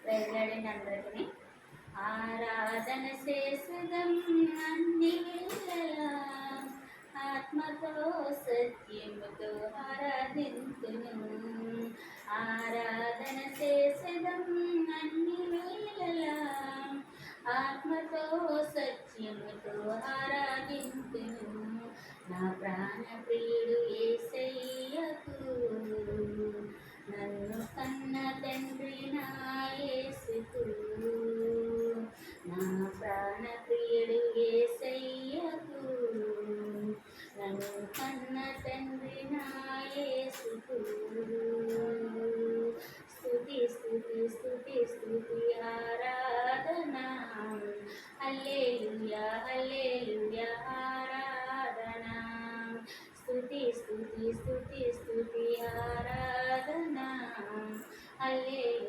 ప్రైజ్లాడండి అందరికీ. ఆరాధన చేసదం అన్ని వేళలా, ఆత్మతో సత్యముతో ఆరాధింతును. ఆరాధన చేసదం అన్ని వేళలా, ఆత్మతో సత్యముతో ఆరాధింతును. నా ప్రాణ ప్రియుడు యేసయ్యకు, నన్ను కన్న తండ్రి నా యేసుకు. నా ప్రాణ ప్రియుడు యేసయ్యకు, నన్ను కన్న తండ్రి నా యేసుకు. స్తుతి స్తుతి స్తుతి స్తుతి ఆరాధన, హల్లెలూయా హల్లెలూయా ఆరాధన. స్తుతి స్తుతి స్తుతి స్తుతి ఆరాధన, హల్లెలూయా.